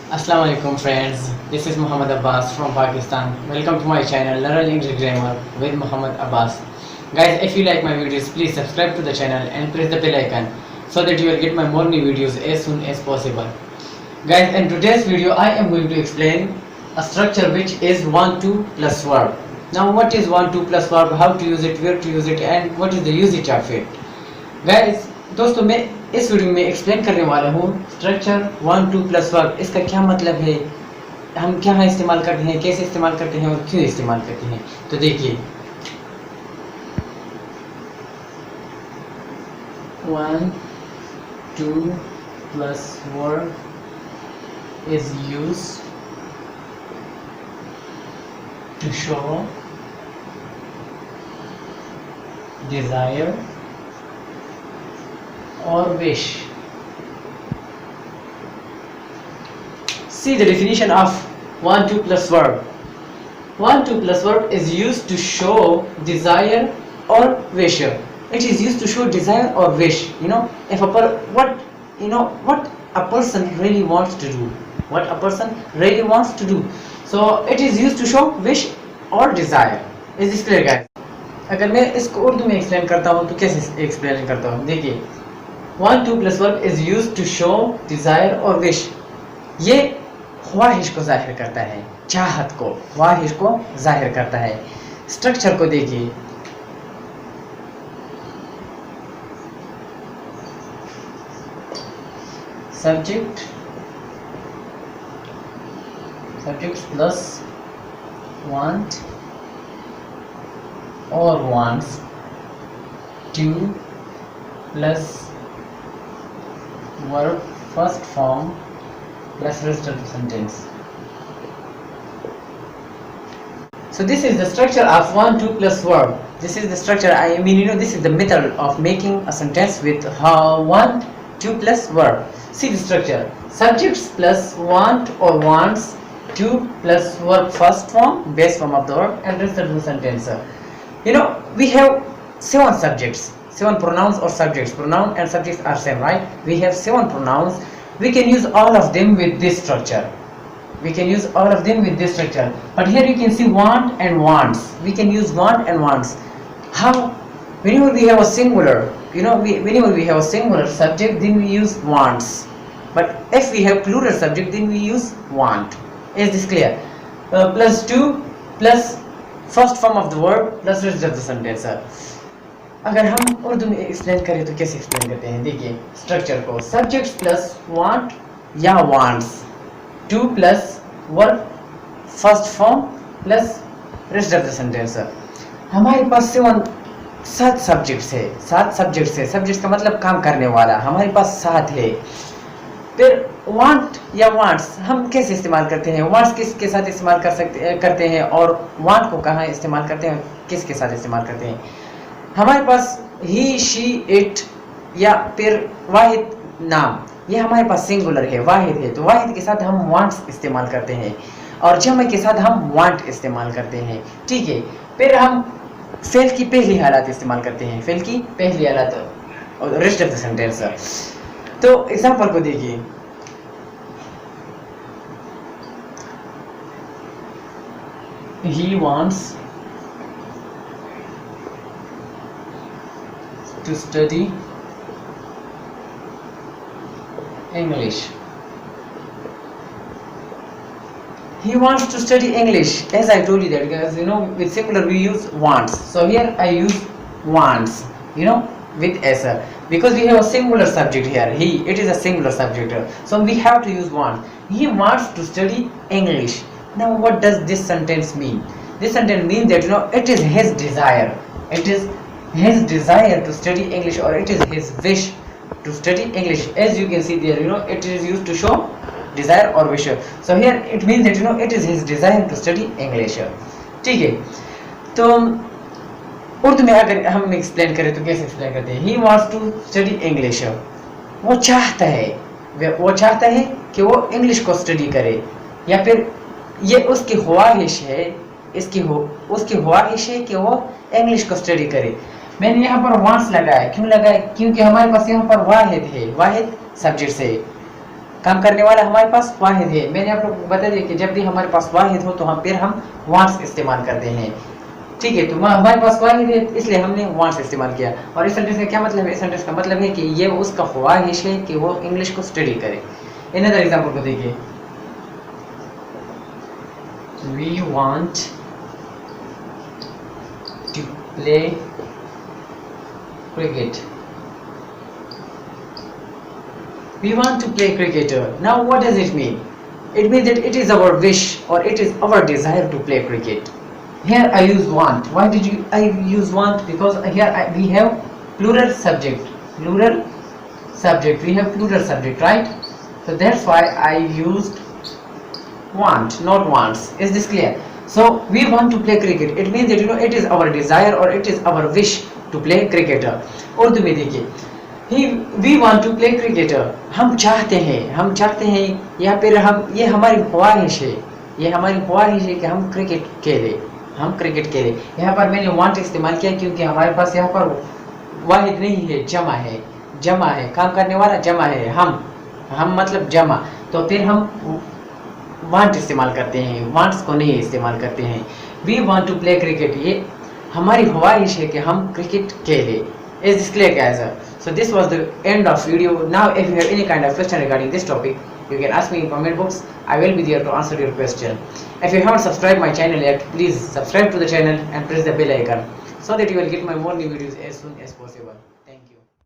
Assalamu alaikum friends, this is Muhammad Abbas from Pakistan. Welcome to my channel Learn English Grammar with Muhammad Abbas. Guys, if you like my videos, please subscribe to the channel and press the bell icon so that you will get my more new videos as soon as possible. Guys, in today's video I am going to explain a structure which is 1-2 plus verb. Now what is 1-2 plus verb, how to use it, where to use it and what is the usage of it. Guys, दोस्तों मैं इस video में explain करने वाला हूँ structure 1-2 plus verb, इसका क्या मतलब है, हम क्या इस्तेमाल करते हैं, कैसे इस्तेमाल करते हैं और क्यों इस्तेमाल करते हैं। तो देखिए 1-2 plus verb is used to show desire or wish. See the definition of 1-2 plus verb. 1-2 plus verb is used to show desire or wish. It is used to show desire or wish. If what a person really wants to do. What a person really wants to do. So it is used to show wish or desire. Is this clear, guys? अगर मैं इसको उर्दू में explain करता हूँ तो कैसे explain करता हूँ, देखिए 1-2 plus verb is used to show desire or wish. ये ख्वाहिश को जाहिर करता है, चाहत को, ख्वाहिश को जाहिर करता है। स्ट्रक्चर को देखिए, subject plus want or wants, to plus verb first form plus rest of the sentence. So this is the structure of 1-2 plus verb. This is the structure, this is the method of making a sentence with 1-2 plus verb. See the structure: subjects plus want or wants, 2 plus verb first form, base form of the verb, and rest of the sentence. We have 7 subjects, 7 pronouns or subjects. Pronoun and subjects are same, right? We have 7 pronouns. We can use all of them with this structure. But here you can see want and wants. We can use want and wants. How? Whenever we have a singular, whenever we have a singular subject, then we use wants. But if we have plural subject, then we use want. Is this clear? Plus 2 plus first form of the verb plus rest of the sentence. अगर हम उर्दू में explain करें तो कैसे explain करते हैं, देखिए structure को: सब्जेक्ट्स प्लस वांट या wants, 2 plus verb first form plus rest of the sentence. हमारे पास 7 सब्जेक्ट्स है, 7 सब्जेक्ट्स है। सब्जेक्ट्स का मतलब काम करने वाला, हमारे पास 7 है। फिर वांट या वांट्स हम कैसे इस्तेमाल करते हैं, वांट्स किसके साथ इस्तेमाल करते हैं और वांट को कहाँ इस्तेमाल करते हैं, किसके साथ इस्तेमाल करते हैं। हमारे पास ही, शी, इट या फिर वाहिद नाम, ये हमारे पास सिंगुलर है, वाहिद है, तो वाहिद के साथ हम वांट्स इस्तेमाल करते हैं और जमा के साथ हम वांट इस्तेमाल करते हैं, ठीक है। फिर हम फेल की पहली हालत इस्तेमाल करते हैं, फेल की पहली हालत और रेस्ट ऑफ द सेंटेंस। तो एग्जांपल को देखिए, he wants to study English. He wants to study English. As I told you that, guys, with singular we use wants. So here I use wants, with s, because we have a singular subject here. It is a singular subject, so we have to use want. He wants to study English. Now what does this sentence mean? This sentence means that it is his desire. It is his desire to study English, or it is his wish to study English. As you can see there, it is used to show desire or wish. So here it means that it is his desire to study English. ठीक है, तो उर्दू में अगर हम explain करें तो कैसे explain करते हैं? He wants to study English. वो चाहता है कि वो इंग्लिश को स्टडी करे, या फिर ये उसकी ख्वाहिश है, उसकी ख्वाहिश है कि वो इंग्लिश को स्टडी करे। मैंने यहाँ पर वांट्स लगाया, क्यों लगाया? क्योंकि हमारे पास यहाँ पर वाहिद है, वाहिद सब्जेक्ट से काम करने वाला हमारे पास वाहिद है। मैंने आप लोग को बता दिया कि जब भी हमारे पास वाहिद हो तो हम फिर हम वांट्स इस्तेमाल करते हैं। ठीक है, तो हमारे पास वाहिद है इसलिए हमने वांट्स इस्तेमाल किया। और इस सेंटेंस का क्या मतलब है? इस सेंटेंस का मतलब है कि ये उसका ख्वाहिश है कि वो इंग्लिश को स्टडी करे। अनदर एग्जांपल को देखिए, we want to play cricket. We want to play cricket. Now what does it mean? It means that it is our wish or it is our desire to play cricket. Here I use want. Why did I use want? Because here we have plural subject. Plural subject. We have plural subject, right? So that's why I used want, not wants. Is this clear? So we want to play cricket. It means that it is our desire or it is our wish to play cricketer. Urdu में देखिए, we want to play cricketer. हम चाहते हैं या फिर ये हमारी ख्वाहिश है, ये हमारी ख्वाहिश है कि हम क्रिकेट खेलें। यहाँ पर मैंने want इस्तेमाल किया क्योंकि हमारे पास यहाँ पर वाहिद नहीं है, जमा है, काम करने वाला जमा है, हम मतलब जमा, तो फिर हम want इस्तेमाल करते हैं, wants को नहीं इस्तेमाल करते हैं। We want to play cricket, ये हमारी ख्वाहिश है कि हम क्रिकेट खेलें। Is this clear, guys? So this was the end of video. Now if you have any kind of question regarding this topic, you can ask me in comment box. I will be there to answer your question. If you haven't subscribed my channel yet, please subscribe to the channel and press the bell icon so that you will get my more new videos as soon as possible.